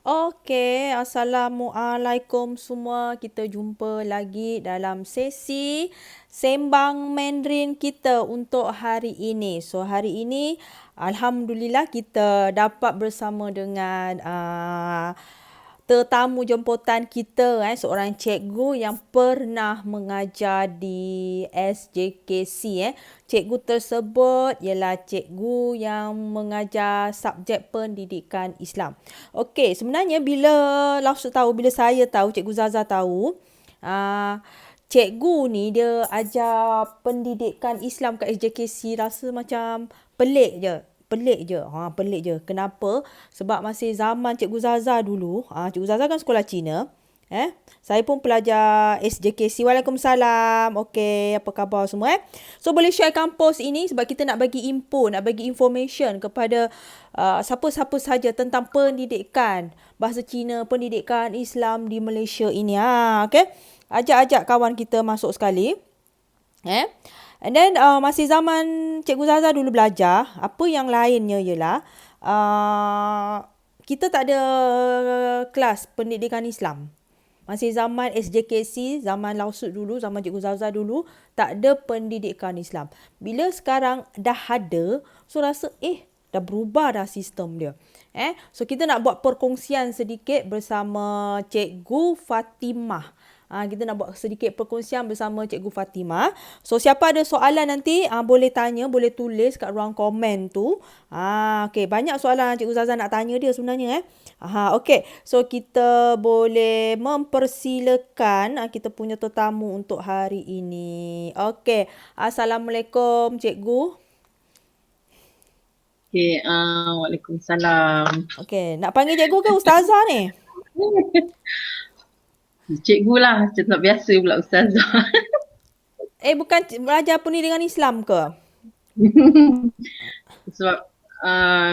Okey, Assalamualaikum semua. Kita jumpa lagi dalam sesi Sembang Mandarin kita untuk hari ini. So, hari ini Alhamdulillah kita dapat bersama dengan tetamu jemputan kita, seorang cikgu yang pernah mengajar di SJKC. Cikgu tersebut ialah cikgu yang mengajar subjek pendidikan Islam. Okey, sebenarnya bila saya tahu, Cikgu Zaza tahu, cikgu ni dia ajar pendidikan Islam kat SJKC, rasa macam pelik je. Pelik je. Kenapa? Sebab masih zaman Cikgu Zaza dulu, Cikgu Zaza kan sekolah Cina. Saya pun pelajar SJKC. Waalaikumsalam. Okey, apa khabar semua? So, boleh share kampus ini sebab kita nak bagi info, nak bagi information kepada siapa-siapa saja tentang pendidikan bahasa Cina, pendidikan Islam di Malaysia ini. Okey. Ajak-ajak kawan kita masuk sekali. And then masih zaman Cikgu Zaza dulu belajar, apa yang lainnya ialah kita tak ada kelas pendidikan Islam. Masih zaman SJKC, zaman Lausut dulu, zaman Cikgu Zaza dulu, tak ada pendidikan Islam. Bila sekarang dah ada, so rasa dah berubah dah sistem dia. So kita nak buat perkongsian sedikit bersama Cikgu Fatimah. Kita nak buat sedikit perkongsian bersama Cikgu Fatimah. So, siapa ada soalan nanti, boleh tanya, boleh tulis kat ruang komen tu. Okay, banyak soalan Cikgu Zaza nak tanya dia sebenarnya. Okay, so kita boleh mempersilakan kita punya tetamu untuk hari ini. Okay, Assalamualaikum Cikgu. Okay, Waalaikumsalam. Okay, nak panggil Cikgu ke Ustazah ni? Cikgu lah, macam tak biasa pula Ustazah. Bukan belajar pendidikan Islam ke? Sebab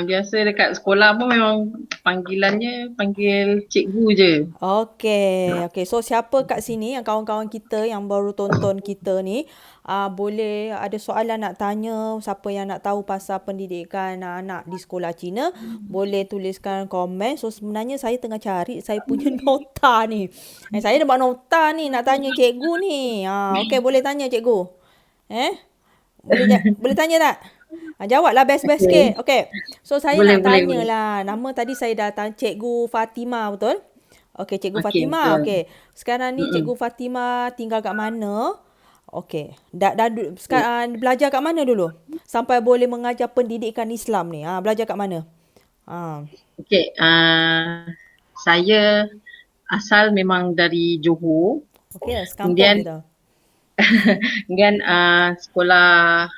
biasa dekat sekolah pun memang panggilannya panggil cikgu je. Okey. So siapa kat sini yang kawan-kawan kita yang baru tonton kita ni, boleh ada soalan nak tanya, siapa yang nak tahu pasal pendidikan anak di sekolah Cina, boleh tuliskan komen. So sebenarnya saya tengah cari saya punya nota ni. Saya dah buat nota ni nak tanya cikgu ni. Okey, boleh tanya cikgu. Boleh tanya tak? Jawablah best-best Okay. sikit. Okey. So saya Boleh, nak boleh, tanya boleh. lah. Nama tadi saya dah tanya Cikgu Fatimah, betul? Okey, Cikgu Okay, Fatimah. betul. Okey. Sekarang ni Mm-mm. Cikgu Fatimah tinggal kat mana? Okey. Sekarang belajar kat mana dulu? Sampai boleh mengajar pendidikan Islam ni. Belajar kat mana? Okay, saya asal memang dari Johor. Okey, sekampung Kemudian kita. kemudian sekolah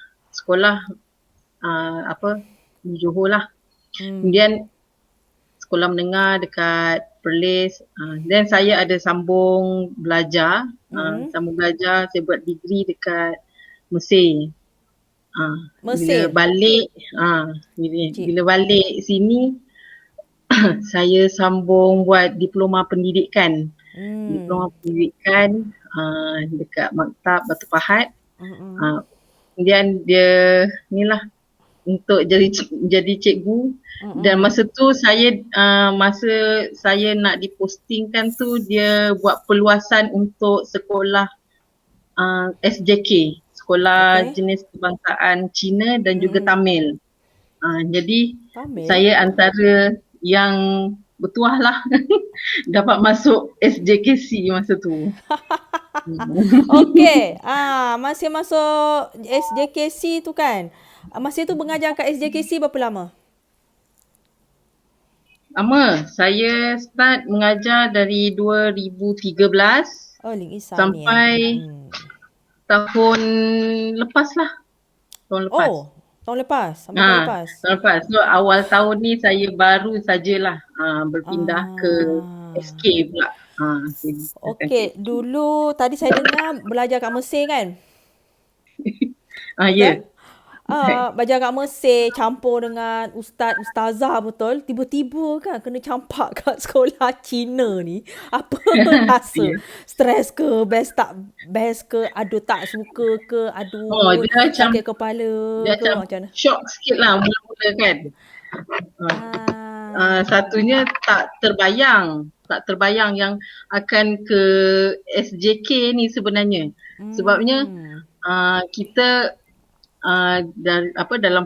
di Johor lah. Kemudian sekolah menengah dekat Perlis. Dan saya ada sambung belajar. Saya buat degree dekat Mesir. Bila Mesir. balik, bila balik sini, saya sambung buat diploma pendidikan. Diploma pendidikan dekat Maktab Batu Pahat. Kemudian dia inilah untuk jadi cikgu. Dan masa tu masa saya nak dipostingkan tu dia buat perluasan untuk sekolah SJK, Sekolah Jenis Kebangsaan Cina dan juga Tamil. Jadi Tamil. saya antara yang bertuah lah dapat masuk SJKC masa tu. Okey. Masih masuk SJKC tu kan? Masa tu mengajar kat SJKC berapa lama? Lama. Saya start mengajar dari 2013 sampai tahun lepas lah. Tahun lepas. Tahun lepas. Sampai tahun lepas. Tahun lepas. So awal tahun ni saya baru sajalah berpindah ke SK pula. Okey, dulu tadi saya dengar belajar kat Mesir kan? Ya. Belajar kat Mesir campur dengan ustazah, betul? Tiba-tiba kan kena campak kat sekolah Cina ni. Apa rasa? Stres ke? Best ke? Aduh tak suka ke? Aduh dia sakit kepala dia ke? Macam mana? shock sikit lah mula-mula kan. satunya tak terbayang yang akan ke SJK ni sebenarnya. Sebabnya Hmm. kita dalam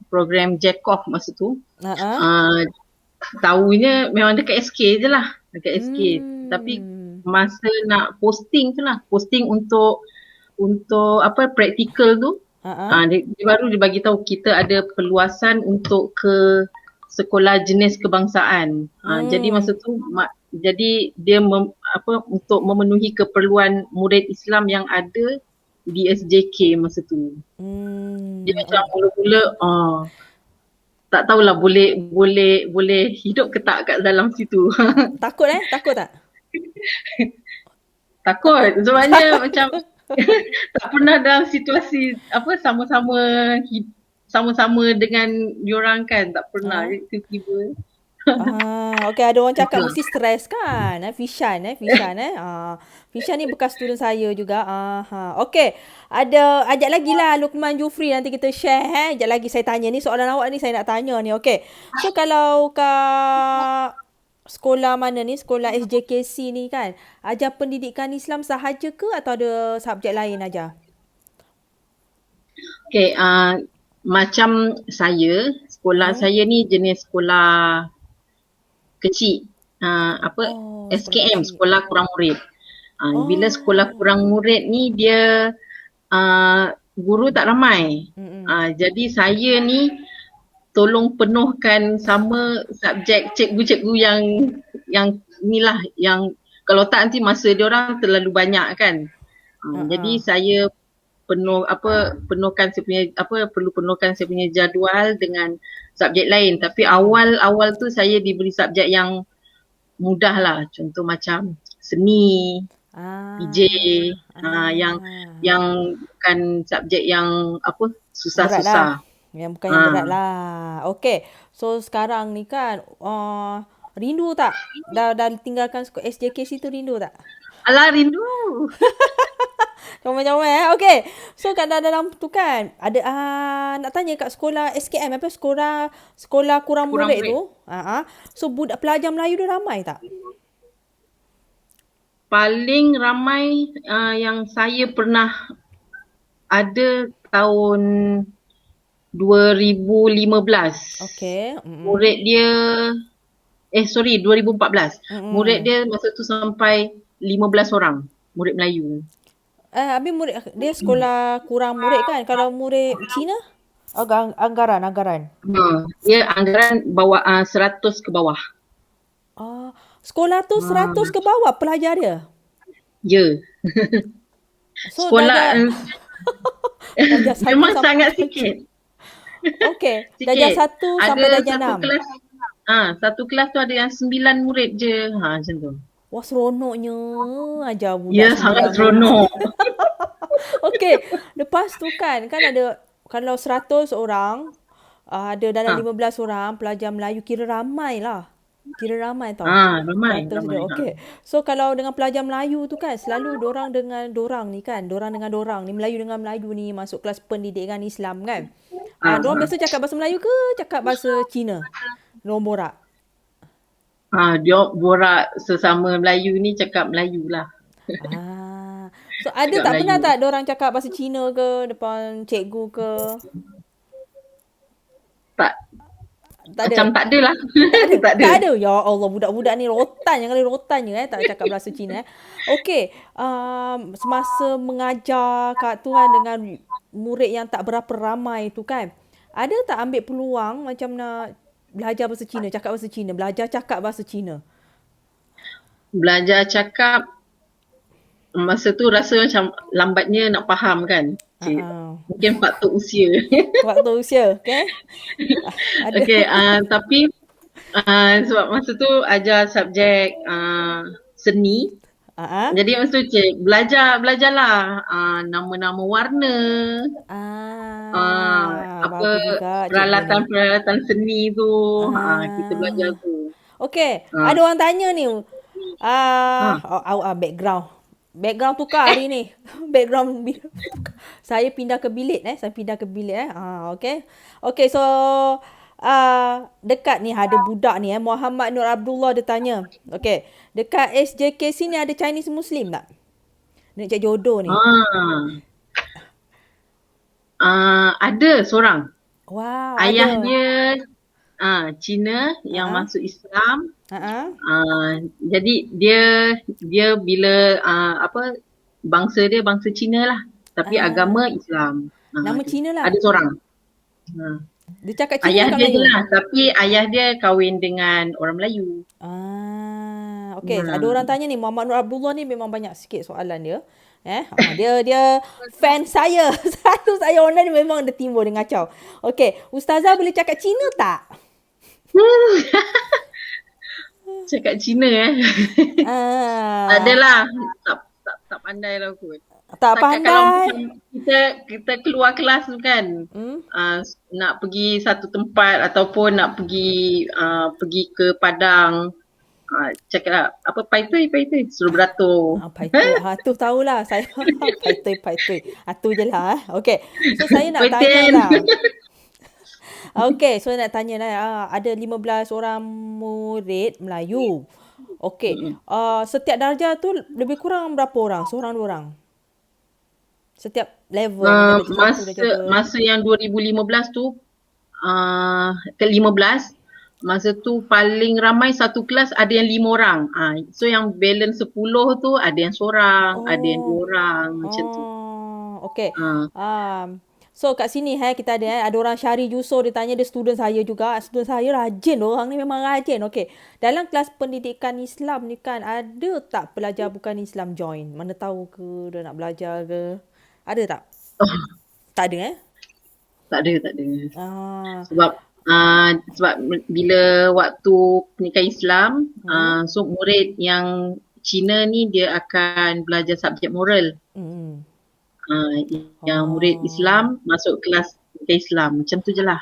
program Jacob masa tu, Ah. uh, tahunya memang dekat SK je lah, dekat SK. Tapi Hmm. masa nak posting tu lah, posting untuk praktikal tu, Ah. dia baru dia bagi tahu kita ada perluasan untuk ke sekolah jenis kebangsaan. Jadi Hmm. masa tu jadi dia untuk memenuhi keperluan murid Islam yang ada di SJK masa tu. Dia Hmm. macam mula-mula tak tahulah boleh boleh boleh hidup ke tak kat dalam situ. Takut Takut tak? Takut sebabnya macam tak pernah dalam situasi sama-sama sama-sama dengan diorang kan, tak pernah Ah. tiba-tiba. Okey, ada orang cakap Itulah. mesti stres kan? Fishan. Fishan ni bekas student saya juga. Okey, ajak lagi lah Lukman Jufri, nanti kita share. Ajak lagi saya tanya ni, soalan awak ni saya nak tanya ni. Okey. So kalau kat sekolah mana ni, sekolah SJKC ni kan, ajar pendidikan Islam sahaja ke atau ada subjek lain ajar? Okay, macam sekolah Hmm? saya ni jenis sekolah kecil. Oh, sekolah SKM, kecil. sekolah kurang murid. Bila sekolah Oh. kurang murid ni dia guru tak ramai. Mm-mm. Jadi saya ni tolong penuhkan sama subjek cikgu-cikgu yang inilah yang kalau tak nanti masa dia orang terlalu banyak kan. Jadi Uh-uh. saya penuhkan saya punya perlu penuhkan saya punya jadual dengan subjek lain, tapi Hmm. awal-awal tu saya diberi subjek yang mudah lah, contoh macam seni, PJ, Ah, yang ah. yang bukan subjek yang Berat lah. susah-susah. Yang bukan yang berat Ha. lah. Okey. So sekarang ni kan, rindu tak? Dah tinggalkan SJK situ, rindu tak? Alah rindu. Comel-comel. Okey. So kat dalam tu kan, ada nak tanya kat sekolah SKM, apa sekolah kurang Kurang murid murid. tu. So budak pelajar Melayu dia ramai tak? Paling ramai yang saya pernah ada tahun 2015. Okey. Murid dia 2014. Murid Mm-mm. dia masa tu sampai 15 orang. Murid Melayu. Habis murid dia sekolah kurang murid kan? Kalau murid Cina? Anggaran. Dia anggaran bawah 100 ke bawah. Sekolah tu 100 Ha. ke bawah pelajar dia. Ya. So Sekolah darjah 1 memang sampai sangat darjah. sikit. Okey, darjah Sikit. 1 sampai Ada darjah 6. satu kelas tu ada yang 9 murid je. Macam tu. Wah, seronoknya ajar budak Ya, 9 sangat murid. seronok. Okey, lepas tu kan ada kalau 100 orang, ada dalam Ha. 15 orang pelajar Melayu, kira ramai lah. Kira ramai tau. Ramai, 100 dia. ramai. Ha. Okey. So kalau dengan pelajar Melayu tu kan selalu dorang dengan dorang ni kan, dorang dengan dorang ni, Melayu dengan Melayu ni masuk kelas pendidikan Islam kan. Ha. Dorang biasa cakap bahasa Melayu ke cakap bahasa Cina? Dorang borak. Dia borak sesama Melayu ni cakap Melayu lah. So ada Cakap tak, pernah Melayu. tak dorang cakap bahasa Cina ke depan cikgu ke? Tak, Tak ada. macam tak ada lah. Tak ada. Tak ada. Tak ada. Ya Allah, budak-budak ni rotan yang kali rotan je tak cakap bahasa Cina. Okey, semasa mengajar kat tu kan dengan murid yang tak berapa ramai tu kan, ada tak ambil peluang macam nak belajar bahasa Cina, cakap bahasa Cina, belajar cakap bahasa Cina? Belajar cakap masa tu rasa macam lambatnya nak faham kan. Uh-uh. Mungkin faktor usia. Waktu usia, okey? Ada. Okey, tapi sebab masa tu ajar subjek seni. Uh-uh. Jadi masa tu belajarlah nama-nama warna, Bagus juga cikgu ni. peralatan-peralatan seni tu, kita belajar Ah. tu. Okey, Ah, ada orang tanya ni. ah. Background. Background tukar hari ni. Background saya pindah ke bilik Okey. Okey, so dekat ni ada budak ni Muhammad Nur Abdullah dia tanya. Okey, dekat SJKC ni ada Chinese Muslim tak? Nak cari jodoh ni. Ada seorang. Wow, Ayah ada. dia Cina yang Ha-ha. masuk Islam. Ha-ha. Jadi dia bila bangsa dia bangsa Cina lah, tapi agama Islam. Nama Cina lah. Ada seorang. Dia cakap Cina Ayah cakap dia Melayu. je lah, tapi ayah dia kahwin dengan orang Melayu. Okey, ada orang tanya ni Muhammad Nur Abdullah ni memang banyak sikit soalan dia. Dia fan saya. Satu saya online memang dia timbul dia ngacau. Okey, Ustazah boleh cakap Cina tak? Cakap Cina Adalah tak pandai lah kot. Tak Kalau pandai. macam kita keluar kelas tu kan, nak pergi satu tempat ataupun nak pergi ke Padang, cakap apa paitui suruh beratur. Paitui. Tu tahulah saya. Paitui. Tu je lah. Okey. So saya nak tanya lah. Okey, so nak tanya lah. Ada 15 orang murid Melayu. Okey. Setiap darjah tu lebih kurang berapa orang? Seorang dua orang? Setiap level. Masa yang 2015 tu ke-15, masa tu paling ramai satu kelas ada yang 5 orang. So yang balance 10 tu ada yang seorang, ada yang 2 orang macam tu. Okey. So kat sini kita ada orang Syari Yusof, dia tanya, dia student saya juga. Student saya rajin, orang ni memang rajin. Okey. Dalam kelas pendidikan Islam ni kan ada tak pelajar bukan Islam join? Mana tahu ke dia nak belajar ke? Ada tak? Tak ada Tak ada. Sebab bila waktu pendidikan Islam, so murid yang Cina ni dia akan belajar subjek moral. Yang murid Islam masuk kelas pendidikan Islam. Macam tu je lah.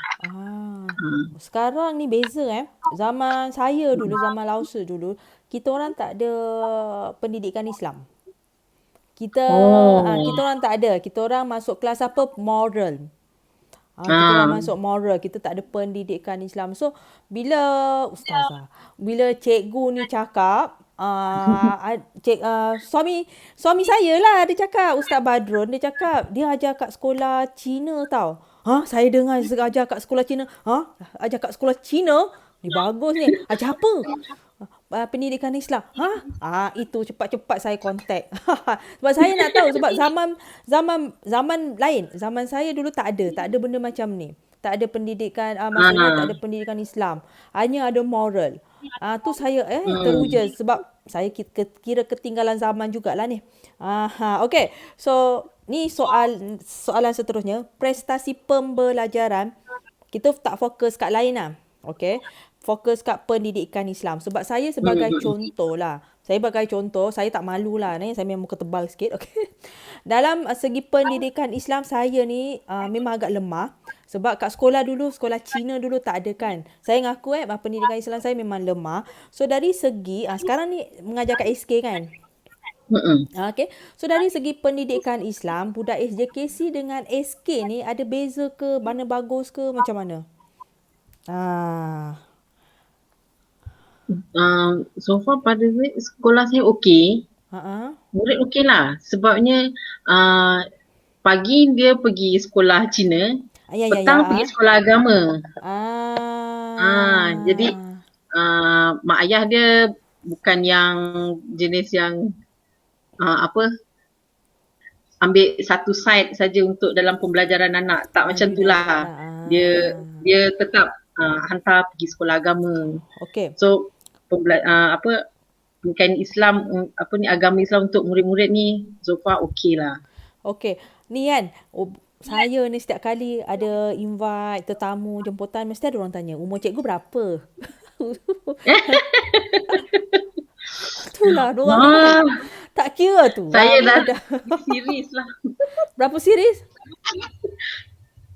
Sekarang ni beza Zaman saya dulu, zaman Lausa dulu, kita orang tak ada pendidikan Islam. Kita orang tak ada. Kita orang masuk kelas apa? Moral. Kita orang masuk moral. Kita tak ada pendidikan Islam. So, bila cikgu ni cakap, suami saya lah dia cakap, Ustaz Badrun, dia cakap dia ajar kat sekolah Cina tau. Saya dengar ajar kat sekolah Cina. Ajar kat sekolah Cina? Ni bagus ni. Ajar apa? Pendidikan Islam. Itu cepat-cepat saya kontak. Sebab saya nak tahu, sebab zaman lain. Zaman saya dulu tak ada benda macam ni. Tak ada pendidikan, maksudnya tak ada pendidikan Islam. Hanya ada moral. Tu saya teruja sebab saya kira ketinggalan zaman jugalah ni. Okey. So, ni soalan seterusnya, prestasi pembelajaran kita tak fokus kat lain lah. Okey. Fokus kat pendidikan Islam. Sebab saya sebagai contoh lah. Saya tak malu lah ni. Saya memang muka tebal sikit. Okay. Dalam segi pendidikan Islam, saya ni memang agak lemah. Sebab kat sekolah Cina dulu tak ada kan. Saya ngaku pendidikan Islam saya memang lemah. So dari segi, sekarang ni mengajar kat SK kan. Okay. So dari segi pendidikan Islam, budak SJKC dengan SK ni ada beza ke? Mana bagus ke? Macam mana? So far pada sekolah saya okey. Murid okey lah. Sebabnya pagi dia pergi sekolah Cina, petang pergi sekolah agama. Jadi mak ayah dia bukan yang jenis yang ambil satu side saja untuk dalam pembelajaran anak. Tak macam itulah. Dia tetap hantar pergi sekolah agama. Okey. So pendidikan Islam, agama Islam untuk murid-murid ni so far okey lah. Okey. Ni kan, saya ni setiap kali ada invite tetamu jemputan, mesti ada orang tanya, umur cikgu berapa? Itulah diorang tak kira tu. Saya dah series lah. Berapa series?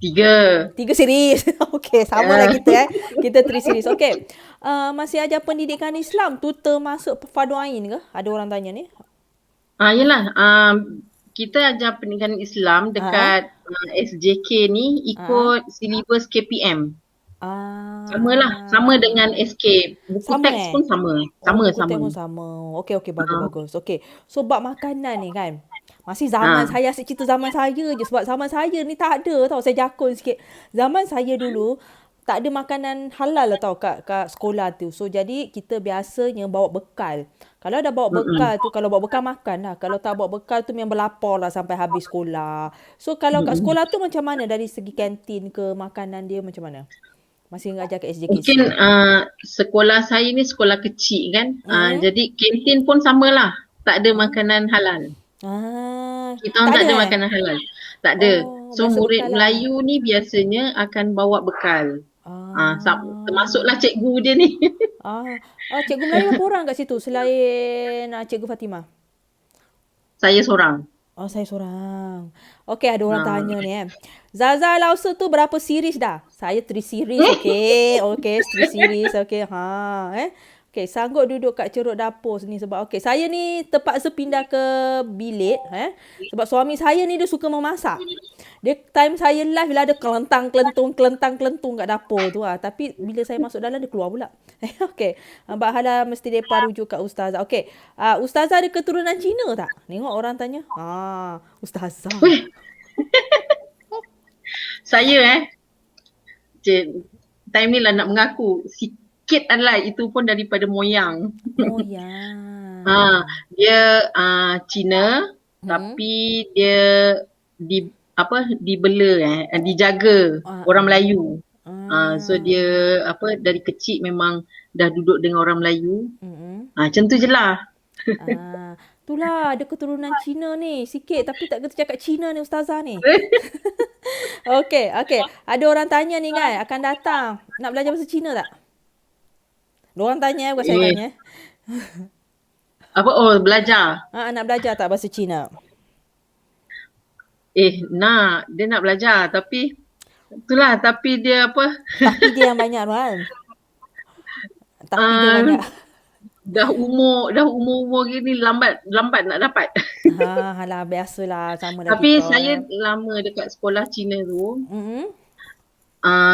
3 series. Okey, sama lah kita Kita 3 series. Okey. Masih ajar pendidikan Islam tu termasuk fardu ain ke? Ada orang tanya ni. Yalah. Kita ajar pendidikan Islam dekat SJK ni ikut silibus KPM. Samalah, sama dengan Ah. escape. Buku Sama teks pun sama. Oh, buku Sama-sama. teks pun sama. Okey, okey, bagus, Ha. bagus. Okey. So, bab makanan ni kan. Masih zaman Ha. saya, asyik cerita zaman saya je. Sebab zaman saya ni tak ada tau. Saya jakun sikit. Zaman saya dulu, tak ada makanan halal lah tau kat sekolah tu. So, jadi kita biasanya bawa bekal. Kalau dah bawa Mm-mm. bekal tu, kalau bawa bekal makan lah. Kalau tak bawa bekal tu memang berlapar lah sampai habis sekolah. So, kalau kat Mm-mm. sekolah tu macam mana? Dari segi kantin ke makanan dia macam mana? Masih mengajar kat Mungkin SJKC? sekolah saya ni sekolah kecil kan. Hmm? Jadi kantin pun samalah. Tak ada makanan halal. Kita orang Tak tak ada ada eh? makanan halal. Tak ada. Oh, So biasa murid bekal lah. Melayu ni biasanya akan bawa bekal. Termasuklah Ah. cikgu dia ni. Cikgu Melayu berapa orang kat situ selain Cikgu Fatimah? Saya seorang. Oh, saya seorang. Okey, ada orang Ah. tanya ni Zaza Lause tu berapa series dah? Saya 3 series, okey. Okey, 3 series, okey. Okey, sanggup duduk kat ceruk dapur sini sebab okey, saya ni terpaksa pindah ke bilik sebab suami saya ni dia suka memasak. Dia time saya live bila ada kelentang-kelentung kat dapur tu Tapi bila saya masuk dalam dia keluar pula. Okey. Mbak Hala mesti depa rujuk kat ustazah. Okey. Ustazah ada keturunan Cina tak? Tengok orang tanya. Ustazah. Weh, saya cik, time ni lah nak mengaku sikit adalah itu pun daripada moyang. Moyang. Dia Cina Hmm. tapi dia dibela dijaga Ah, orang ah. Melayu. So Ah. dia dari kecil memang dah duduk dengan orang Melayu. Mm-mm. Macam tu je lah. Itulah ada keturunan Cina ni. Sikit tapi tak kena cakap Cina ni ustazah ni. Okey, okey. Ada orang tanya ni kan, akan datang. Nak belajar bahasa Cina tak? Diorang tanya bukan saya eh, tanya. belajar. Nak belajar tak bahasa Cina? Dia nak belajar tapi itulah tapi dia Tapi dia yang banyak kan? Tapi dia uh, banyak. dah umur gini lambat nak dapat. Alah biasalah sama dah Tapi kita. saya lama dekat sekolah Cina tu, Mm-hmm.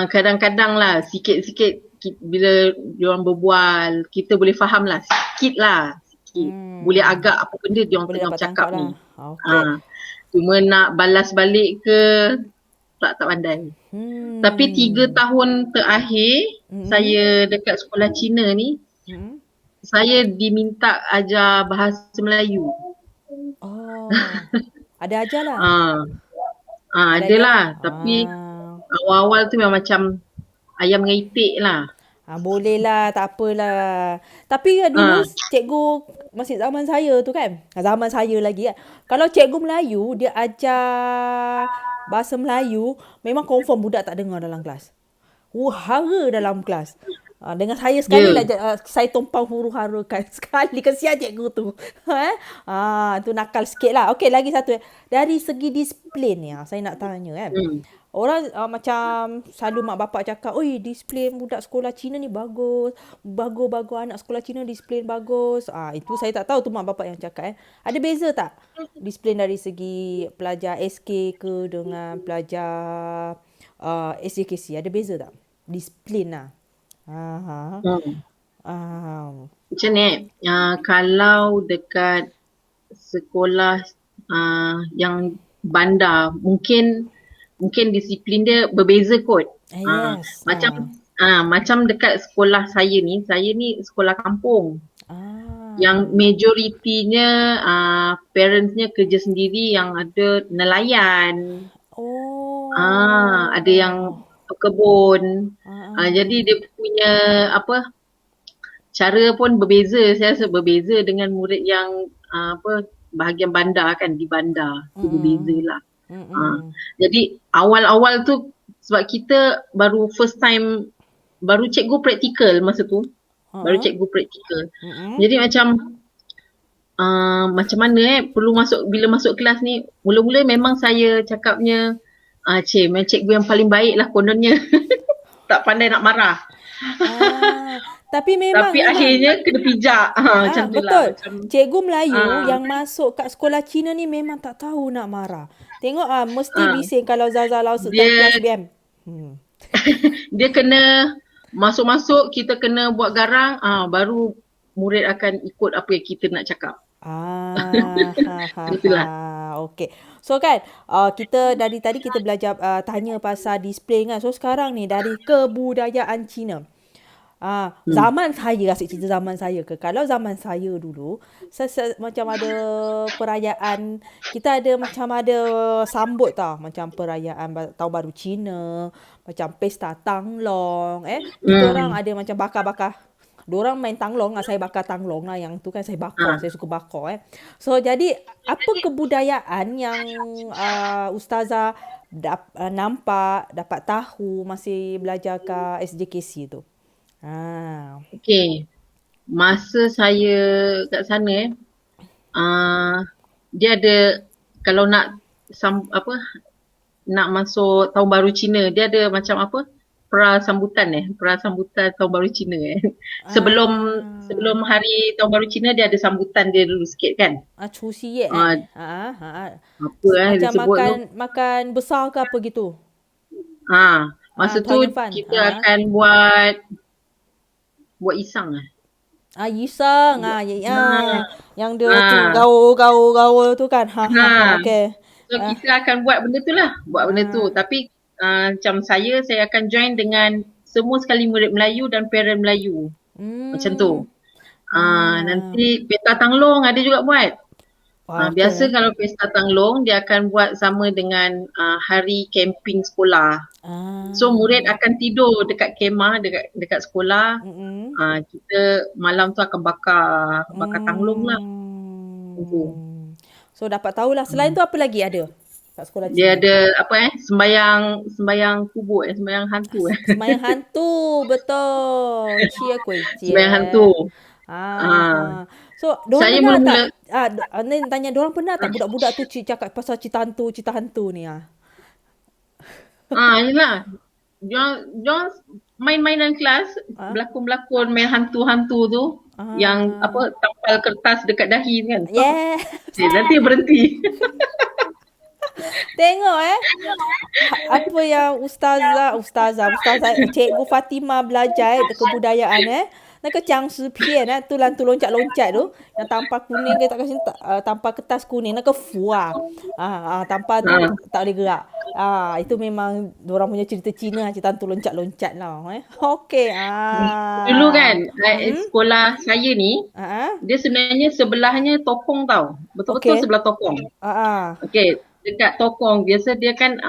kadang-kadang lah sikit-sikit bila diorang berbual, kita boleh faham lah sikit lah. Sikit. Boleh agak apa benda diorang Boleh tengah dapat bercakap tangkap ni. lah. Okey. Cuma nak balas balik ke tak pandai. Tapi 3 tahun terakhir saya dekat sekolah Cina ni, saya diminta ajar bahasa Melayu. Oh. Ada ajar lah. Ada ajar lah. lah. Tapi awal-awal tu memang macam ayam dengan itik lah. Boleh lah, tak apalah. Tapi dulu cikgu masih zaman saya tu kan. Zaman saya lagi kan. Kalau cikgu Melayu, dia ajar bahasa Melayu, memang confirm budak tak dengar dalam kelas. Hara dalam kelas. Dengan saya sekali lah saya tumpang huru-harakan. Sekali kesian cikgu tu. Tu nakal sikit lah. Okey, lagi satu. Dari segi disiplin ni, saya nak tanya kan. Orang macam selalu mak bapak cakap, oi disiplin budak sekolah Cina ni bagus. Bagus-bagus anak sekolah Cina disiplin bagus. Itu saya tak tahu tu mak bapak yang cakap. Ada beza tak disiplin dari segi pelajar SK ke dengan pelajar SJKC? Ada beza tak? Disiplin lah. Macam ni kalau dekat sekolah yang bandar mungkin disiplin dia berbeza kot. Yes. Macam dekat sekolah saya ni sekolah kampung. Yang majoritinya parentsnya kerja sendiri, yang ada nelayan. Ada yang berkebun. Jadi dia punya cara pun berbeza. Saya rasa berbeza dengan murid yang bahagian bandar kan, di bandar. Itu berbeza lah. Jadi awal-awal tu sebab kita baru first time, baru cikgu praktikal masa tu. Jadi macam mana perlu bila masuk kelas ni, mula-mula memang saya cakapnya cikgu yang paling baik lah kononnya. Tak pandai nak marah. Tapi akhirnya kena pijak. Macam tu lah. Betul. Cikgu Melayu yang masuk kat sekolah Cina ni memang tak tahu nak marah. Tengok mesti bising kalau Zaza Lau kelas BM. Dia kena masuk-masuk, kita kena buat garang, baru murid akan ikut apa yang kita nak cakap. Itulah. Okey. So kan, kita dari tadi kita belajar tanya pasal display kan. So sekarang ni dari kebudayaan Cina. Zaman saya, asyik cerita zaman saya ke. Kalau zaman saya dulu, macam ada perayaan, kita ada macam ada sambut tau. Macam perayaan Tahun Baru Cina, macam pesta Tanglong. Kita orang ada macam bakar-bakar. Diorang main tanglong lah, saya bakar tanglong lah. Yang tu kan saya bakar, saya suka bakar. So jadi apa kebudayaan yang Ustazah nampak, dapat tahu masih belajar kat SJKC tu? Okey. Masa saya kat sana dia ada, kalau nak nak masuk Tahun Baru Cina, dia ada macam apa? Prasambutan Tahun Baru Cina. Sebelum hari Tahun Baru Cina dia ada sambutan dia dulu sikit kan. Cuci Apa macam dia sebut makan besar ke apa gitu. Masa tu kita akan buat isang Isang. Yang dia tu gaul tu kan. Okey. So kita akan buat benda tu lah, tapi macam saya akan join dengan semua sekali murid Melayu dan parent Melayu. Macam tu. Nanti pesta Tanglong ada juga buat. Biasa kalau pesta Tanglong dia akan buat sama dengan hari camping sekolah. So murid akan tidur dekat kemah dekat sekolah. Kita malam tu akan bakar Tanglong lah. So dapat tahulah. Selain tu apa lagi ada? Sekolah dia ada sembayang kubur, sembayang hantu. Sembayang hantu, betul. Sembayang hantu. So, saya mula-mula ni tanya, diorang pernah tak budak-budak tu cakap pasal cerita hantu ni? Yelah. Diorang main-mainan kelas, berlakon-berlakon main hantu-hantu tu. Yang tampal kertas dekat dahi kan. Nanti berhenti. Tengok apa yang Ustazah Cikgu Fatimah belajar kebudayaan nak ke Chiang Shi Pian tu loncat-loncat tu yang tampal kuning ke tak kasi tampal kertas kuning nak ke fuah. Tampal tu tak boleh gerak. Itu memang diorang punya cerita Cina, cerita tu loncat-loncat lah. Okey. Dulu kan sekolah saya ni dia sebenarnya sebelahnya tokong tau. Betul-betul sebelah tokong. Okey. Dekat tokong biasa dia kan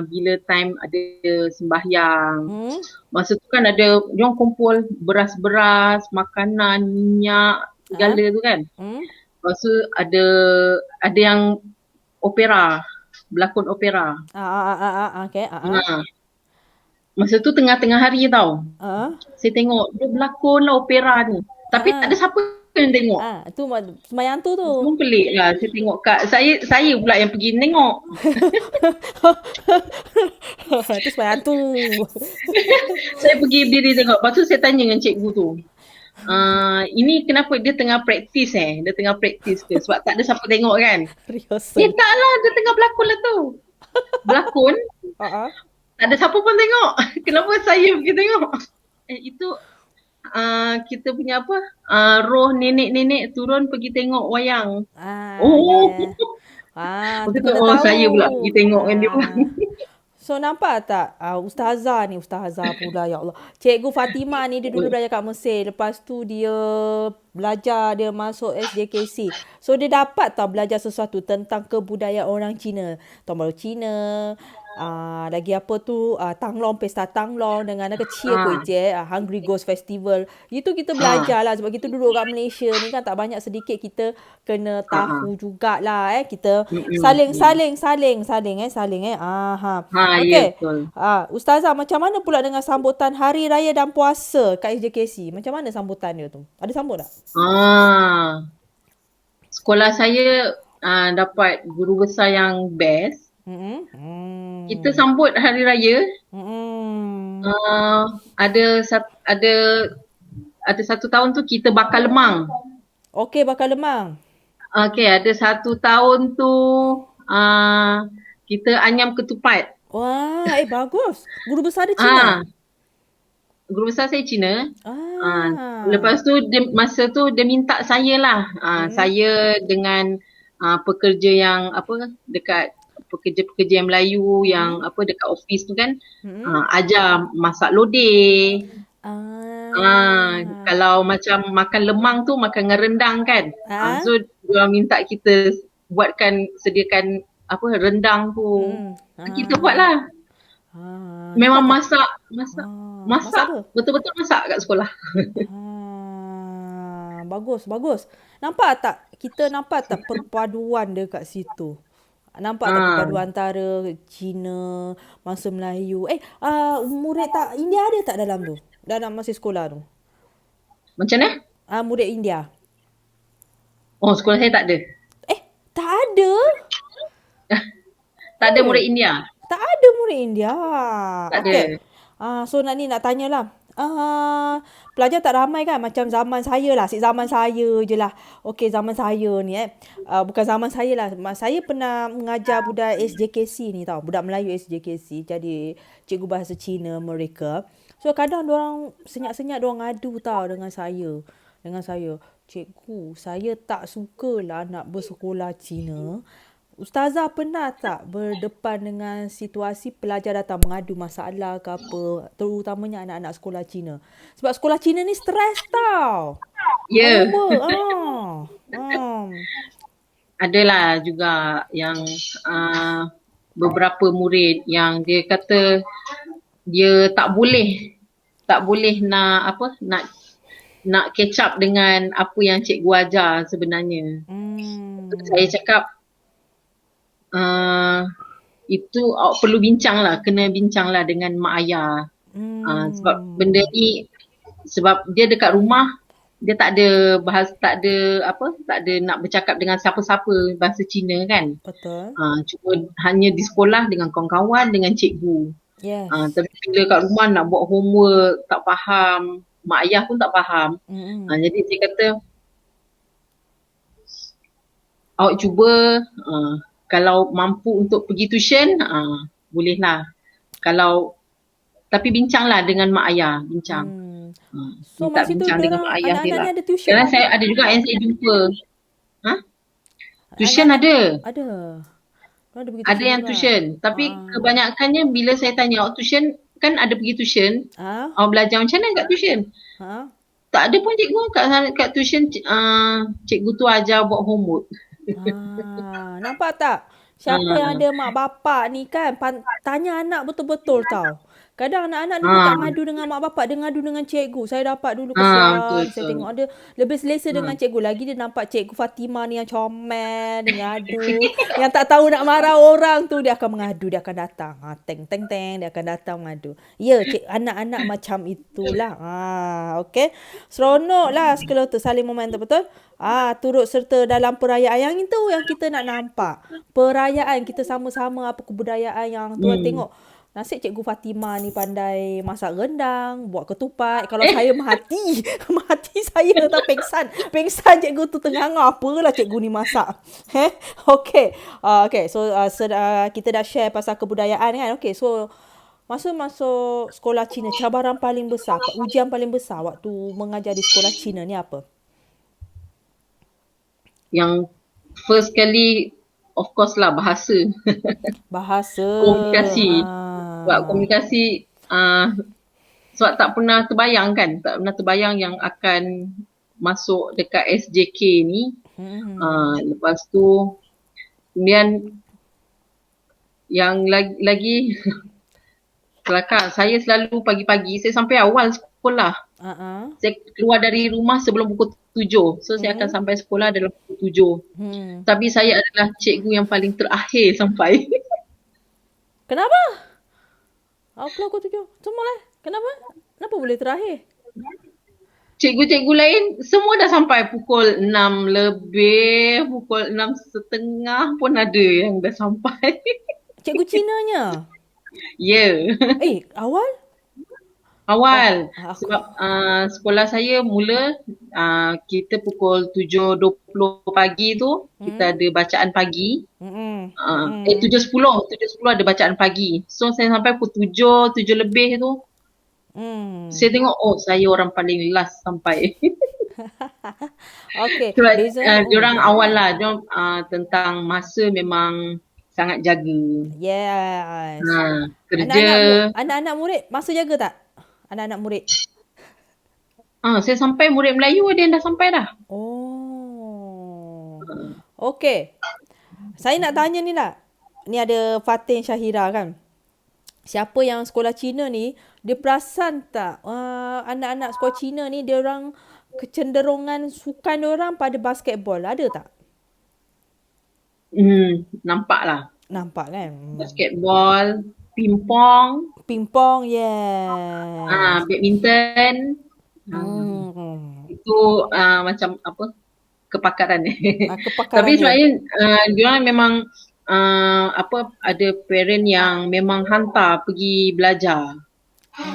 bila time ada sembahyang. Masa tu kan ada diorang kumpul beras-beras, makanan, minyak, segala tu kan. Lepas tu ada yang opera, berlakon opera. Okey. Masa tu tengah-tengah hari tau. Saya tengok dia berlakon lah opera ni. Tapi tak ada siapa yang tengok. Tu sembahyang tu. Semua pelik lah saya tengok saya pula yang pergi tengok. Tu sembahyang tu. Saya pergi berdiri tengok. Lepas tu saya tanya dengan cikgu tu. Ini kenapa dia tengah praktis Dia tengah praktis ke? Sebab tak ada siapa tengok kan. Tak lah, dia tengah berlakon lah tu. Berlakon. Tak ada siapa pun tengok. Kenapa saya pergi tengok? Itu kita punya roh nenek-nenek turun pergi tengok wayang. Saya pula pergi tengok kan dia. So nampak tak Ustazah pula, ya Allah. Cikgu Fatimah ni dia dulu belajar kat Mesir. Lepas tu dia belajar, dia masuk SJKC. So dia dapat tau belajar sesuatu tentang kebudayaan orang Cina. Tahun Baru Cina. Lagi apa tu Tanglong, pesta Tanglong dengan kecil Hungry Ghost Festival. Itu kita belajar lah. Sebab kita duduk kat Malaysia ni kan tak banyak sedikit kita kena tahu jugalah kita saling. Okey. Ustazah, macam mana pula dengan sambutan Hari Raya dan Puasa kat SJKC? Macam mana sambutan dia tu? Ada sambut tak? Sekolah saya dapat guru besar yang best. Kita sambut hari raya. Ada satu tahun tu kita bakar lemang. Okey, bakar lemang. Okey, ada satu tahun tu kita anyam ketupat. Wah, bagus. Guru besar dia Cina? Ah, Guru besar saya Cina. Ah, Ah. lepas tu masa tu dia minta saya lah. Mm-mm. Saya dengan pekerja yang apa dekat pekerja-pekerja yang Melayu yang Mm-mm. apa dekat office tu kan Mm-mm. ajar masak lodeh. Ah. Kalau macam makan lemang tu makan dengan rendang kan. Ah. So dia minta kita sediakan apa rendang tu. Mm-mm. Kita buat Ah. lah. Memang Nampak tak? masak, masak, Masak masak. apa? Betul-betul masak kat sekolah. Bagus, bagus. Nampak tak? Kita nampak tak perpaduan dia kat situ? Nampak tak Ah, perpaduan antara Cina, bangsa Melayu. Murid tak India ada tak dalam tu? Dalam masa sekolah tu? macam mana? Murid India. Oh, sekolah saya tak ada. Tak ada. Tak ada murid Oh, India. tak ada murid India. Tak ada. Okey. So nak tanyalah. Pelajar tak ramai kan macam zaman saya lah. Zaman saya je lah. Okey, zaman saya ni bukan zaman saya lah. Saya pernah mengajar budak SJKC ni tau. Budak Melayu SJKC. Jadi cikgu bahasa Cina mereka. So kadang diorang senyap-senyap diorang adu tau dengan saya. Cikgu, saya tak sukalah nak bersekolah Cina. Ustazah pernah tak berdepan dengan situasi pelajar datang mengadu masalah ke apa, terutamanya anak-anak sekolah Cina? Sebab sekolah Cina ni stres tau. Ya, Homework. adalah juga yang beberapa murid yang dia kata dia tak boleh nak apa nak catch up dengan apa yang cikgu ajar sebenarnya. Saya Hmm. cakap uh, itu perlu kena bincang lah dengan mak ayah. Sebab benda Hmm. ni sebab dia dekat rumah dia tak ada tak ada nak bercakap dengan siapa-siapa bahasa Cina kan. Betul. Cuma hanya di sekolah dengan kawan-kawan dengan cikgu. Yes. Tapi bila kat rumah nak buat homework tak faham, mak ayah pun tak faham. Hmm. Jadi dia kata awak cuba kalau mampu untuk pergi tuition bolehlah. Kalau tapi bincanglah dengan mak ayah, bincang. Hmm. So Minta masa tu bincang dengan mak diorang ayah dia anak-anak ni lah. ada tuition Kadang tak? saya ada juga yang saya jumpa. Ha? Tuition Anak-anak ada. ada. Diorang ada pergi Ada tuition yang juga. tuition. Tapi kebanyakannya bila saya tanya awak tuition, kan ada pergi tuition, Ah. awak belajar macam mana kat tuition? Ha? Tak ada pun cikgu kat tuition, cikgu tu ajar buat homework. Nampak tak? Siapa yang Ah, ada mak bapak ni kan tanya anak betul-betul tau. Kadang anak-anak ni dia ah, tak ngadu dengan mak bapak, dia ngadu dengan cikgu. Saya dapat dulu betul kesian. Saya betul. tengok ada lebih selesa dengan Hmm. cikgu. Lagi dia nampak cikgu Fatimah ni yang comel, dia ngadu. Yang tak tahu nak marah orang tu dia akan mengadu, dia akan datang. Teng teng teng dia akan datang mengadu. Ya, anak-anak macam itulah. Okey. Seronok lah sekolah tu saling momentum betul. Turut serta dalam perayaan yang itu yang kita nak nampak. Perayaan kita sama-sama apa kebudayaan yang tuan Hmm. tengok. Nasib Cikgu Fatimah ni pandai masak rendang, buat ketupat. Kalau Eh, saya mati, mati saya tak pengsan. Pengsan cikgu tu tengah apalah cikgu ni masak. Okey. Okey, so kita dah share pasal kebudayaan kan. Okey, so masa masuk sekolah Cina, cabaran paling besar, ujian paling besar waktu mengajar di sekolah Cina ni apa? yang first kali of course lah bahasa. Bahasa. Komunikasi. Sebab Ah. komunikasi sebab tak pernah terbayang kan, tak pernah terbayang yang akan masuk dekat SJK ni. Hmm. Lepas tu kemudian yang lagi kelakar, saya selalu pagi-pagi saya sampai awal sekolah. Saya keluar dari rumah sebelum pukul 7. So saya akan Hmm. sampai sekolah dalam pukul 7. Hmm. Tapi saya adalah cikgu yang paling terakhir sampai. Kenapa? Aku aku tujuh. Semua lah. Kenapa? Kenapa boleh terakhir? Cikgu-cikgu lain semua dah sampai pukul 6 lebih, pukul 6:30 pun ada yang dah sampai. Cikgu Cinanya. Ya. Yeah. Awal? Oh, Awal. aku. Sebab sekolah saya mula kita pukul 7.20 pagi tu kita Hmm. ada bacaan pagi. Hmm. Hmm. 7.10 ada bacaan pagi. So saya sampai pukul 7, 7 lebih tu Hmm. saya tengok saya orang paling last sampai. Okey, Sebab bezanya diorang awal lah, diorang tentang masa memang sangat jaga. yes. Kerja. Anak-anak murid masuk jaga tak? Anak-anak murid. Saya sampai murid Melayu ada yang dah sampai dah. Oh. Okey. Saya nak tanya ni lah. Ni ada Fatin Syahira kan. Siapa yang sekolah Cina ni, dia perasan tak anak-anak sekolah Cina ni dia orang kecenderungan sukan dia orang pada basketball. Ada tak? Nampak lah. Nampak kan? Basketball, pingpong, Pingpong, yes. badminton. Hmm. Itu macam apa? Kepakaran. Tapi Kepakaran dia. sebenarnya diorang memang ada parent yang memang hantar pergi belajar.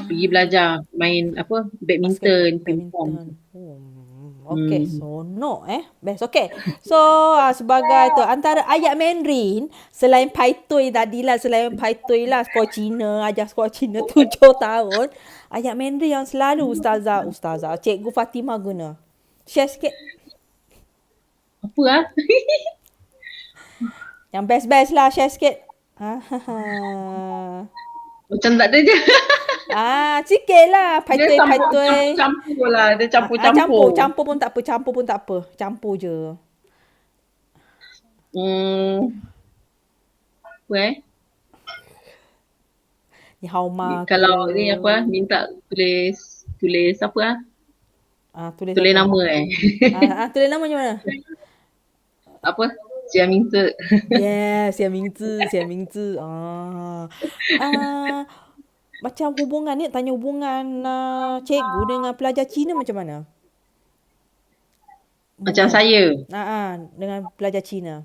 Pergi belajar main badminton, pingpong. Badminton. Okey, sonok Best. Okey. So, sebagai tu antara ayat Mandarin selain Pai Tui tadi lah, selain Pai Tui lah sekolah Cina, ajar sekolah Cina 7 tahun, ayat Mandarin yang selalu ustazah Cikgu Fatimah guna. Share sikit. Apa ah? Yang best-best lah, share sikit. Macam tak ada je. Sikit lah. Pai Dia Tui, Pai Tui. campur-campur lah. Dia Campur. campur-campur. Campur pun tak apa. Campur pun tak apa. Campur je. Apa Ni hauma ke. Kalau ni minta tulis apa Tulis tulis apa? nama Tulis nama macam mana? apa Sia minta. Yes, 写名字，写名字. Macam hubungan ni, tanya hubungan cikgu dengan pelajar Cina macam mana? Macam Hubungan. saya Dengan pelajar Cina.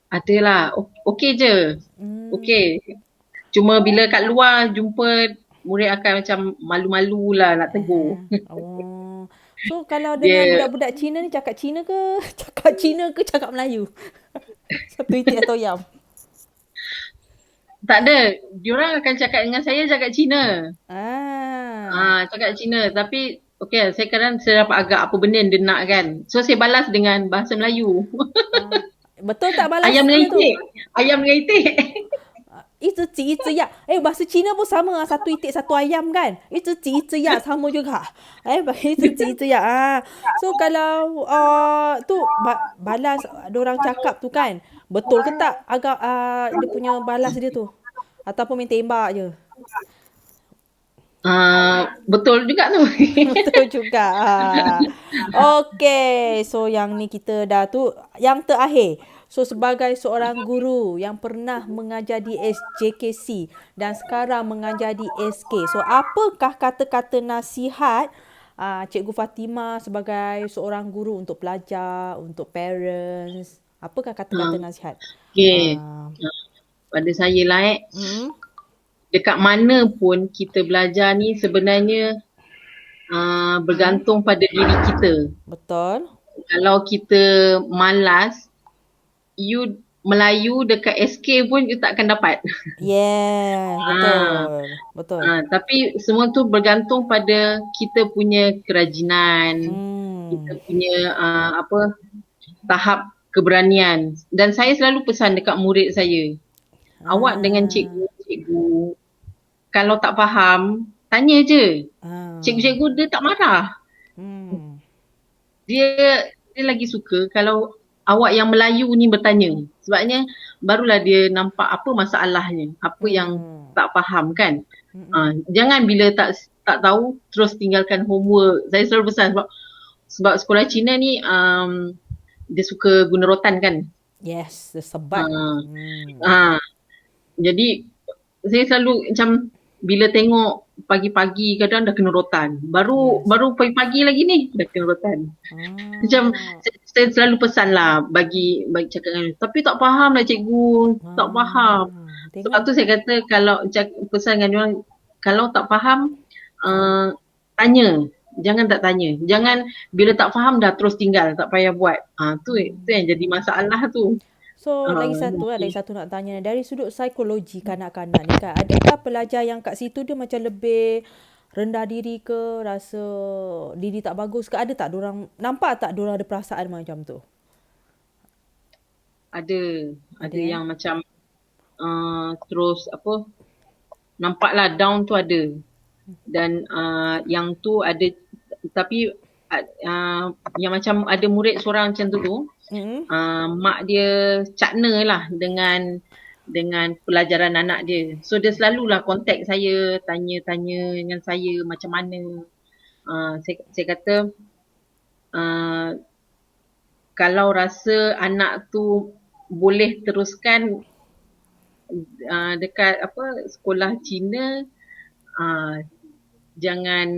adalah okey je. Okey. Cuma bila kat luar jumpa murid akan macam malu-malu lah nak tegur. So kalau dengan budak-budak Cina ni cakap Cina ke? Cakap Cina ke cakap Melayu? Satu itik atau yam? Tak ada. Diorang akan cakap dengan saya cakap Cina. Cakap Cina. Tapi okey, saya kadang saya dapat agak apa benda yang dia nak kan. So saya balas dengan bahasa Melayu. Betul tak balas Ayam dia tu? dengan itik. Ayam dengan itik. Itu ya. Bahasa Cina pun sama. Satu itik, satu ayam kan? Itu ya. Sama juga. Itu ya. So kalau tu balas diorang cakap tu kan. Betul ke tak? Agak dia punya balas dia tu. Ataupun main tembak je. Betul juga tu. Betul juga. Okey. So yang ni kita dah tu. Yang terakhir. So sebagai seorang guru yang pernah mengajar di SJKC dan sekarang mengajar di SK. So apakah kata-kata nasihat Cikgu Fatimah sebagai seorang guru untuk pelajar, untuk parents? Apakah kata-kata nasihat? Okey. Pada saya lah dekat mana pun kita belajar ni sebenarnya bergantung pada diri kita. Betul. Kalau kita malas, you Melayu dekat SK pun you tak akan dapat. Yeah, betul. Tapi semua tu bergantung pada kita punya kerajinan, kita punya tahap keberanian. Dan saya selalu pesan dekat murid saya, awak dengan cikgu, kalau tak faham, tanya je. Cikgu-cikgu dia tak marah. Dia lagi suka kalau awak yang Melayu ni bertanya. Sebabnya barulah dia nampak apa masalahnya, apa yang tak faham kan. Jangan bila tak tahu terus tinggalkan homework. Saya selalu pesan sebab sekolah Cina ni dia suka guna rotan kan. Yes, the sebat. Jadi saya selalu macam bila tengok pagi-pagi kadang dah kena rotan. Baru pagi-pagi lagi ni dah kena rotan. Macam saya selalu pesan lah bagi cakap dengan, tapi tak faham lah cikgu, tak faham. Sebab Tengok. tu saya kata kalau pesan dengan orang, kalau tak faham, tanya. Jangan tak tanya. Jangan bila tak faham dah terus tinggal, tak payah buat. Tu yang jadi masalah tu. So, lagi satu nak tanya. Dari sudut psikologi kanak-kanak ni kan, adakah pelajar yang kat situ dia macam lebih rendah diri ke, rasa diri tak bagus ke? Ada tak dorang, nampak tak dorang ada perasaan macam tu? Ada. Ada Ada eh? yang macam terus nampaklah down tu ada. Dan yang tu ada, tapi yang macam ada murid seorang macam tu Mm-mm. mak dia cakna lah dengan pelajaran anak dia. So dia selalulah contact saya, tanya-tanya dengan saya macam mana. Saya kata uh, kalau rasa anak tu boleh teruskan dekat sekolah Cina, jangan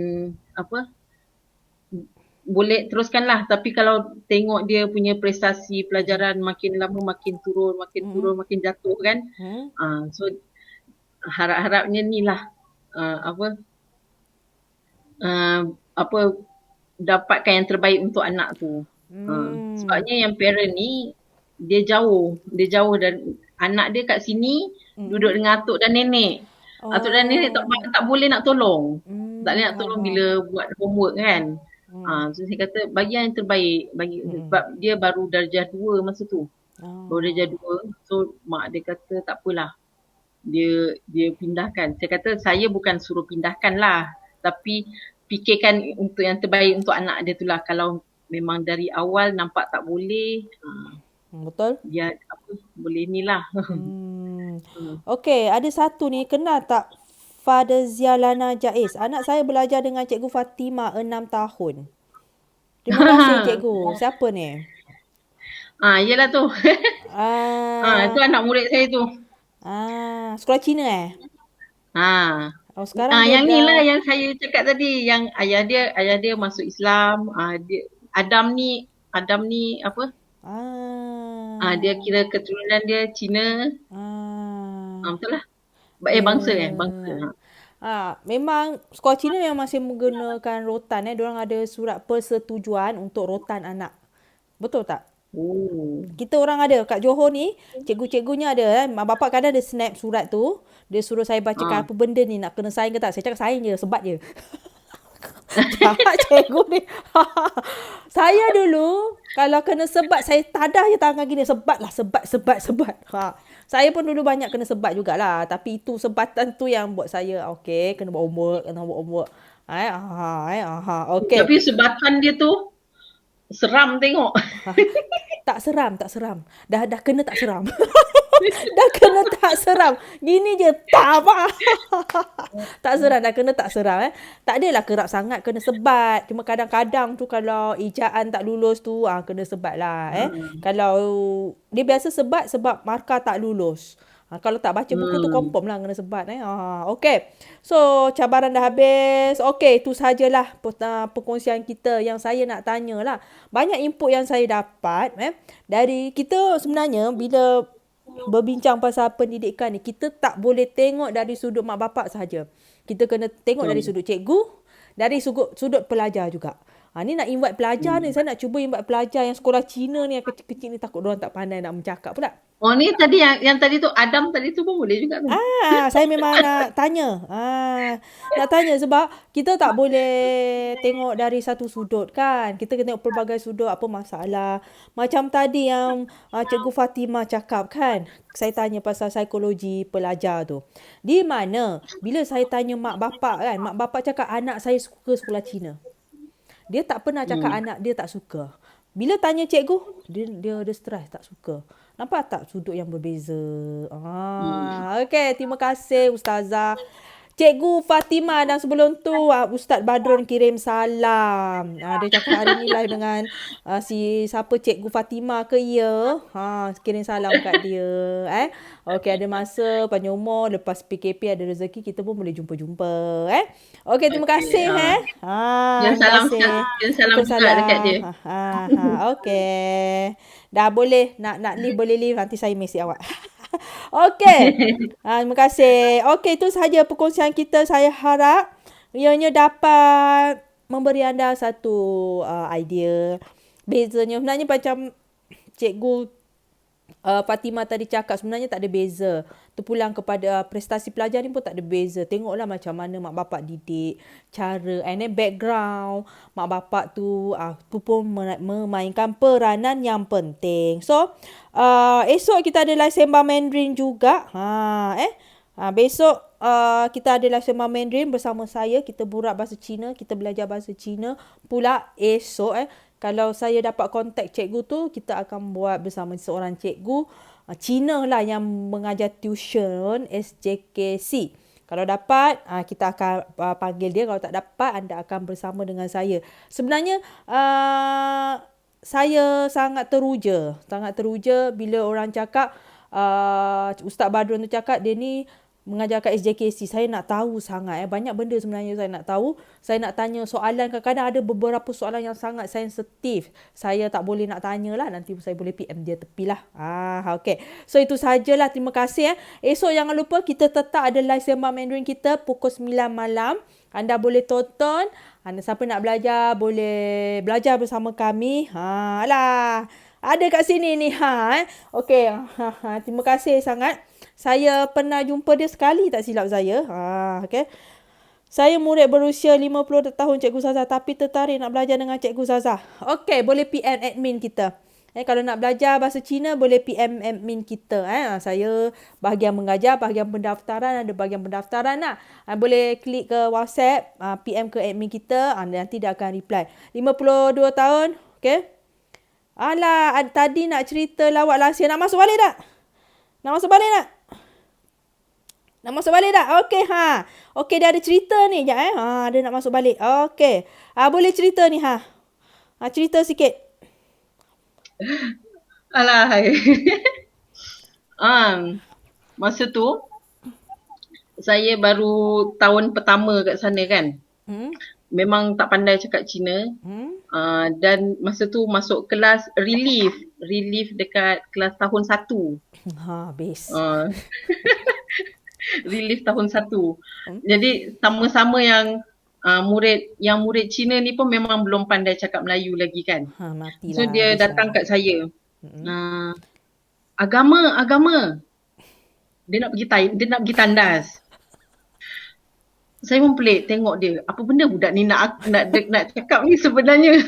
boleh teruskanlah, tapi kalau tengok dia punya prestasi pelajaran makin lama makin turun Mm-mm. makin jatuh kan, Hmm? so harap-harapnya ni lah uh, apa dapatkan yang terbaik untuk anak tu. Hmm. Sebabnya yang parent ni dia jauh dan anak dia kat sini duduk Mm-mm. dengan atuk dan nenek. Atuk dan nenek Oh. tak boleh nak tolong. Tak boleh nak Faham, tolong faham. bila buat homework kan. Hmm. So saya kata bagi yang terbaik bagi, Mm-mm. sebab dia baru darjah 2 masa tu. Baru darjah Oh. 2. So mak dia kata tak apalah. Dia pindahkan. Saya kata saya bukan suruh pindahkan lah. Tapi fikirkan untuk yang terbaik untuk anak dia tu lah. Kalau memang dari awal nampak tak boleh, Betul? dia boleh ni lah. Hmm. Okey, ada satu ni, kenal tak Fadezia Lana Jaiz? Anak saya belajar dengan Cikgu Fatimah 6 tahun. Terima kasih Cikgu. Siapa ni? Yelah tu. Tu Ah, anak murid saya tu. sekolah Cina eh? Ah. Oh, sekarang dia Yang ni lah dah yang saya cakap tadi, yang ayah dia masuk Islam. Adam ni apa? Dia ah kira keturunan dia Cina. ah Betul lah. Bangsa bangsa. ya. Memang sekolah Cina memang masih menggunakan rotan eh. Diorang ada surat persetujuan untuk rotan anak. Betul tak? Oh. Kita orang ada kat Johor ni, cikgu-cikgunya ada mak bapak kadang ada snap surat tu, dia suruh saya bacakan Ah. apa benda ni, nak kena sign ke tak. Saya cakap sign je, sebat je. Jahat cikgu ni. Saya dulu kalau kena sebat, saya tadah je tangan gini, sebat lah, sebat. Saya pun dulu banyak kena sebat jugalah, tapi itu sebatan tu yang buat saya okey, kena buat homework. Okey. Tapi sebatan dia tu seram tengok. Tak seram. Dah kena tak seram. Dah kena tak seram. Gini je, tak apa. Tak seram, dah kena tak seram eh. Tak adalah kerap sangat kena sebat. Cuma kadang-kadang tu kalau ijaan tak lulus tu, kena sebat lah eh. Kalau dia biasa sebat sebab markah tak lulus. Kalau tak baca buku tu confirm lah kena sebat eh. Okay. So, cabaran dah habis. Okay, itu sajalah perkongsian kita yang saya nak tanya lah. Banyak input yang saya dapat dari kita sebenarnya bila berbincang pasal pendidikan ni, kita tak boleh tengok dari sudut mak bapak sahaja. Kita kena tengok dari sudut cikgu, dari sudut pelajar juga. Ni nak invite pelajar ni, saya nak cuba invite pelajar yang sekolah Cina ni, yang kecil-kecil ni, takut diorang tak pandai nak bercakap pula. Ni tadi yang tadi tu Adam tadi tu pun boleh juga tu. Saya memang nak tanya. Nak tanya sebab kita tak boleh tengok dari satu sudut kan. Kita kena tengok pelbagai sudut, apa masalah. Macam tadi yang Cikgu Fatimah cakap kan. Saya tanya pasal psikologi pelajar tu. Di mana bila saya tanya mak bapak kan, mak bapak cakap anak saya suka sekolah Cina. Dia tak pernah cakap anak dia tak suka. Bila tanya cikgu, dia stres, tak suka. Nampak tak sudut yang berbeza? Okey, terima kasih Ustazah. Cikgu Fatimah, dan sebelum tu Ustaz Badrun kirim salam. Dia cakap hari ni live dengan siapa, Cikgu Fatimah ke ya? Kirim salam kat dia. Okey, ada masa panjang umur, lepas PKP ada rezeki, kita pun boleh jumpa-jumpa. Okey, terima kasih. Yang Terima kasih. yang salam juga dekat dia. Okey. Dah boleh nak leave, boleh leave, nanti saya mesej awak. Okey. Terima kasih. Okey, itu sahaja perkongsian kita. Saya harap ianya dapat memberi anda satu idea bezanya. Sebenarnya macam cikgu Fatimah tadi cakap, sebenarnya tak ada beza. Terpulang kepada prestasi pelajar ni pun tak ada beza. Tengoklah macam mana mak bapak didik, cara and then background mak bapak tu pun memainkan peranan yang penting. So esok kita ada live sembang Mandarin juga. Besok kita ada live sembang Mandarin bersama saya. Kita borak bahasa Cina, kita belajar bahasa Cina pula esok. Kalau saya dapat kontak cikgu tu, kita akan buat bersama seorang cikgu Cina lah yang mengajar tuition SJKC. Kalau dapat, kita akan panggil dia. Kalau tak dapat, anda akan bersama dengan saya. Sebenarnya, saya sangat teruja. Sangat teruja bila orang cakap, Ustaz Badrun tu cakap, dia ni mengajar kat SJKC. Saya nak tahu sangat. Banyak benda sebenarnya saya nak tahu. Saya nak tanya soalan. Kadang-kadang ada beberapa soalan yang sangat sensitif. Saya tak boleh nak tanya lah. Nanti saya boleh PM dia tepi lah. Okay. So itu sajalah. Terima kasih. Esok jangan lupa kita tetap ada live sembang Mandarin kita pukul 9 malam. Anda boleh tonton. Anda siapa nak belajar boleh belajar bersama kami. Alah. Ada kat sini ni. Okay. Terima kasih sangat. Saya pernah jumpa dia sekali tak silap saya. Okay. Saya murid berusia 50 tahun Cikgu Zazah tapi tertarik nak belajar dengan Cikgu Zazah. Okey, boleh PM admin kita. Kalau nak belajar bahasa Cina boleh PM admin kita. Saya bahagian mengajar, bahagian pendaftaran, ada bahagian pendaftaran lah. Boleh klik ke WhatsApp, PM ke admin kita, nanti dia akan reply. 52 tahun, okey. Alah, tadi nak cerita lawak lahsia. Nak masuk balik tak? Nak masuk balik tak? Nak masuk balik tak? Okey, Okey, dia ada cerita ni. Sekejap, dia nak masuk balik. Okey. Boleh cerita ni, cerita sikit. Alah. Masa tu, saya baru tahun pertama kat sana kan. Memang tak pandai cakap Cina. Dan masa tu masuk kelas relief. Relief dekat kelas tahun 1. Habis. Relief tahun 1. Jadi sama-sama yang murid Cina ni pun memang belum pandai cakap Melayu lagi kan. Matilah. So dia datang kat saya. Agama. Dia nak pergi tandas. Saya pun pelik tengok dia. Apa benda budak ni nak cakap ni sebenarnya.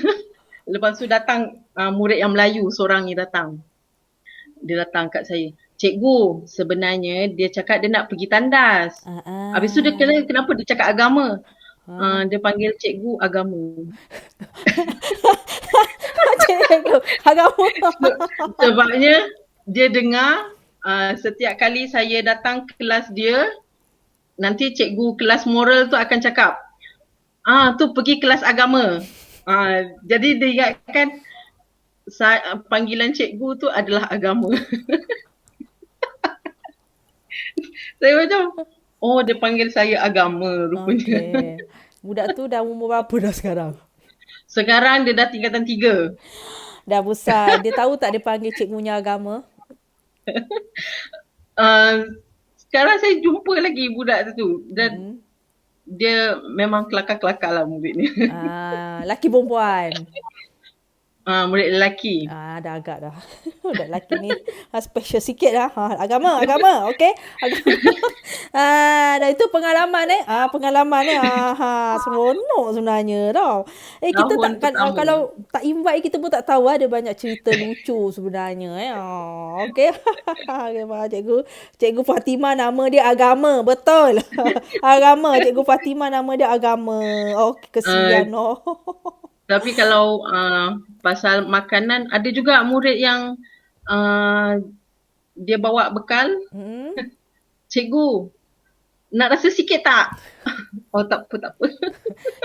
Lepas tu datang murid yang Melayu seorang ni datang. Dia datang kat saya. Cikgu, sebenarnya dia cakap dia nak pergi tandas. Habis tu dia kenapa dia cakap agama? Dia panggil cikgu agama. Cikgu agama. Sebabnya dia dengar setiap kali saya datang kelas dia, nanti cikgu kelas moral tu akan cakap, tu pergi kelas agama. Jadi dia ingatkan panggilan cikgu tu adalah agama. Saya macam, dia panggil saya agama rupanya. Okay. Budak tu dah umur berapa dah sekarang? Sekarang dia dah tingkatan 3. Dah besar. Dia tahu tak dia panggil cikgunya agama? Sekarang saya jumpa lagi budak tu. Dan dia memang kelakar-kelakar lah murid ni. Laki perempuan? Murid lelaki. Dah agak dah. Budak lelaki ni special sikit lah. Agama. Okay. Dah itu pengalaman pengalaman ni. Seronok sebenarnya tau. Kita tak, kalau tak invite kita pun tak tahu ada banyak cerita lucu sebenarnya. Okay. Cikgu Fatimah nama dia agama. Betul. Agama. Cikgu Fatimah nama dia agama. Kesian. Tapi kalau pasal makanan, ada juga murid yang dia bawa bekal. Cikgu, nak rasa sikit tak? Tak apa.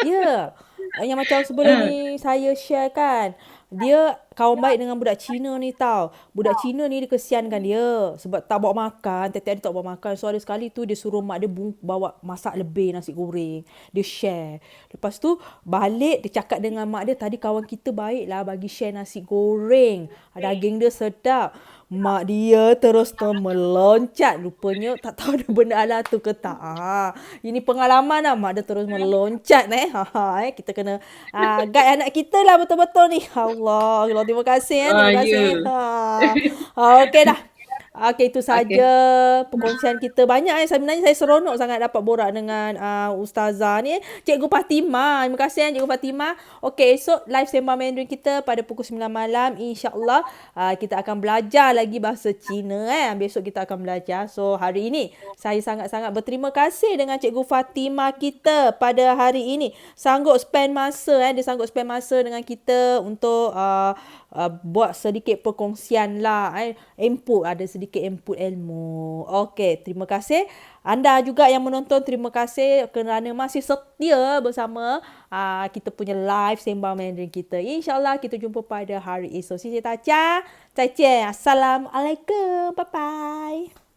Ya. Yang macam sebelum ni saya share kan. Dia kawan baik dengan budak Cina ni tau. Budak Cina ni dia kesiankan dia sebab tak bawa makan, tiap-tiap hari tak bawa makan. So ada sekali tu dia suruh mak dia bawa masak lebih nasi goreng. Dia share. Lepas tu balik dia cakap dengan mak dia, tadi kawan kita baik lah bagi share nasi goreng. Daging dia sedap. Mak dia terus meloncat. Rupanya tak tahu ada benda ala tu ke tak. Ini pengalaman lah. Mak dia terus meloncat. Kita kena guide anak kita lah betul-betul ni. Allah. Allah terima kasih. Terima kasih. Ya. Okey dah. Okey, itu Okey. saja perkongsian kita. Banyak sebenarnya saya seronok sangat dapat borak dengan Ustazah ni. Cikgu Fatimah. Terima kasih Cikgu Fatimah. Okey, esok live Sembang Mandarin kita pada pukul 9 malam. InsyaAllah kita akan belajar lagi bahasa Cina. Besok kita akan belajar. So, hari ini saya sangat-sangat berterima kasih dengan Cikgu Fatimah kita pada hari ini. Sanggup spend masa. Dia sanggup spend masa dengan kita untuk buat sedikit perkongsian lah. Ada sedikit input ilmu. Okey, terima kasih. Anda juga yang menonton, terima kasih kerana masih setia bersama kita punya live Sembang Mandarin kita. InsyaAllah kita jumpa pada hari esok. Assalamualaikum. Bye-bye.